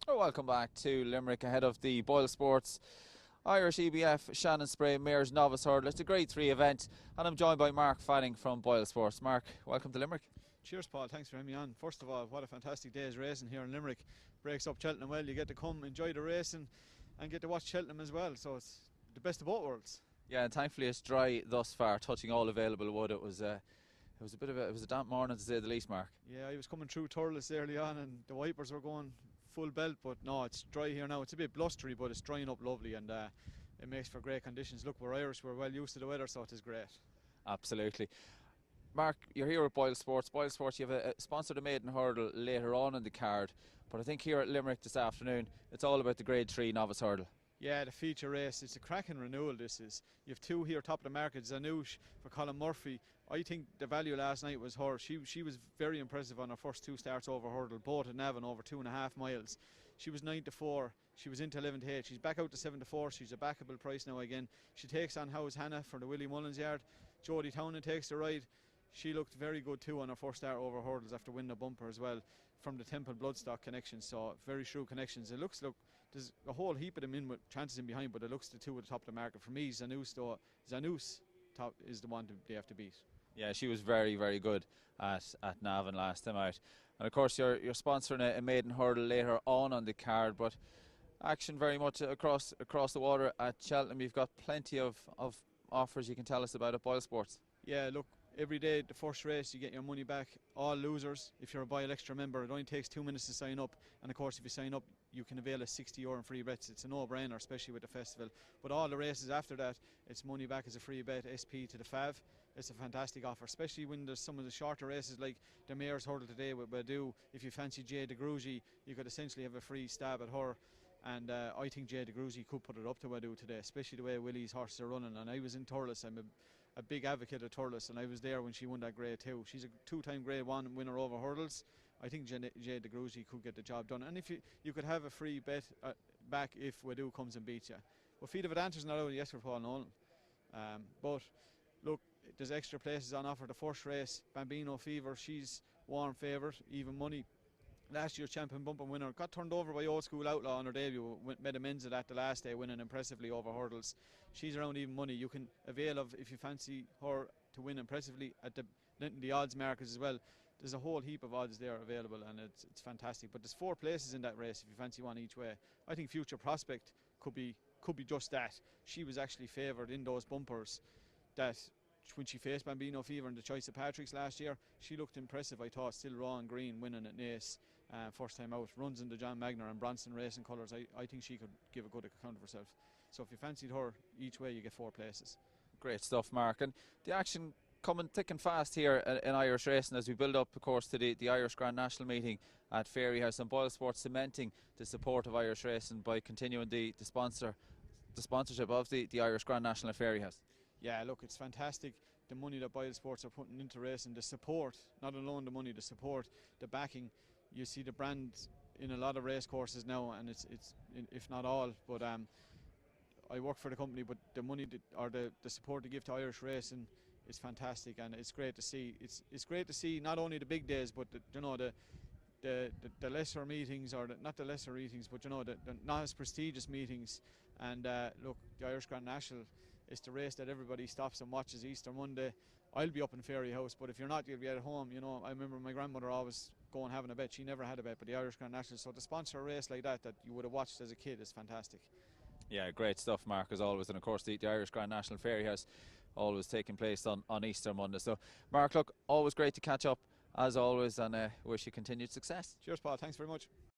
Oh, welcome back to Limerick ahead of the Boyle Sports Irish EBF Shannon Spray Mayor's Novice Hurdle. It's a Grade 3 event, and I'm joined by Mark Fanning from Boyle Sports. Mark, welcome to Limerick. Cheers, Paul. Thanks for having me on. First of all, what a fantastic day's racing here in Limerick. Breaks up Cheltenham well. You get to come enjoy the racing and get to watch Cheltenham as well. So it's the best of both worlds. Yeah, and thankfully it's dry thus far, touching all available wood. It was a damp morning to say the least, Mark. Yeah, I was coming through Thurles early on and the wipers were going full belt, but no, it's dry here now. It's a bit blustery, but it's drying up lovely, and it makes for great conditions. Look, we're Irish, we're well used to the weather, so it is great. Absolutely. Mark, you're here at Boyle Sports. Boyle Sports, you have a sponsored a maiden hurdle later on in the card, but I think here at Limerick this afternoon, it's all about the Grade 3 Novice Hurdle. Yeah, the feature race, it's a cracking renewal this is. You have two here top of the market, Zanouche for Colin Murphy. I think the value last night was her. She was very impressive on her first two starts over hurdle, both at Navan over 2.5 miles. She was 9 to 4, she was into 11 to 8. She's back out to 7 to 4, she's a backable price now again. She takes on Howe's Hannah for the Willie Mullins yard. Jodie Townend takes the ride. She looked very good too on her first start over hurdles after winning a bumper as well from the Temple Bloodstock connection, so very shrewd connections. It looks, there's a whole heap of them in with chances in behind, but it looks the two at the top of the market. For me, Zanouche top is the one they have to beat. Yeah, she was very, very good at Navan last time out. And of course you're sponsoring a maiden hurdle later on the card, but action very much across the water at Cheltenham. You've got plenty of offers you can tell us about at Boyle Sports. Yeah, look, every day, the first race, you get your money back. All losers, if you're a Boyle Extra member, it only takes 2 minutes to sign up. And of course, if you sign up, you can avail a €60 in free bets. It's a no-brainer, especially with the festival. But all the races after that, it's money back as a free bet, SP to the FAV. It's a fantastic offer, especially when there's some of the shorter races like the Mayor's Hurdle today with Badu. If you fancy Jay DeGrugy, you could essentially have a free stab at her. And I think Jay DeGruzy could put it up to Badu today, especially the way Willie's horses are running. And I was in Thurles. I'm a big advocate of Thurles, and I was there when she won that Grade 2. She's a two-time Grade 1 winner over hurdles. I think Jay DeGruzy could get the job done. And if you could have a free bet back if Badu comes and beats you. Well, Feet of Adanter's not out yet for Paul Nolan. But look, there's extra places on offer. The first race, Bambino Fever, she's warm favourite, even money. Last year's champion bumper winner got turned over by Old School Outlaw on her debut. Made amends of that the last day, winning impressively over hurdles. She's around even money. You can avail of if you fancy her to win impressively at the odds markets as well. There's a whole heap of odds there available, and it's fantastic. But there's 4 places in that race if you fancy one each way. I think Future Prospect could be just that. She was actually favoured in those bumpers that. When she faced Bambino Fever in the Choice of Patrick's last year, she looked impressive, I thought. Still raw and green, winning at Naas first time out. Runs in the John Magner and Bronson racing colours. I think she could give a good account of herself. So if you fancied her each way, you get 4 places. Great stuff, Mark. And the action coming thick and fast here in Irish racing as we build up, of course, to the Irish Grand National meeting at Fairyhouse, and Boyle Sports cementing the support of Irish racing by continuing the sponsorship of the Irish Grand National at Fairyhouse. Yeah, look, it's fantastic. The money that Boyle Sports are putting into racing, the support, not alone the money, the support, the backing. You see the brand in a lot of race courses now, and it's if not all. But I work for the company, but the money or the support they give to Irish racing is fantastic, and it's great to see. It's great to see not only the big days, but the lesser meetings, or not the lesser meetings, but the not as prestigious meetings. And look, the Irish Grand National is the race that everybody stops and watches Easter Monday. I'll be up in Fairyhouse, but if you're not, you'll be at home. I remember my grandmother always going having a bet. She never had a bet, but the Irish Grand National. So to sponsor a race like that you would have watched as a kid is fantastic. Yeah, great stuff, Mark, as always. And of course the Irish Grand National Fairyhouse always taking place on Easter Monday. So Mark, look, always great to catch up as always, and wish you continued success. Cheers, Paul. Thanks very much.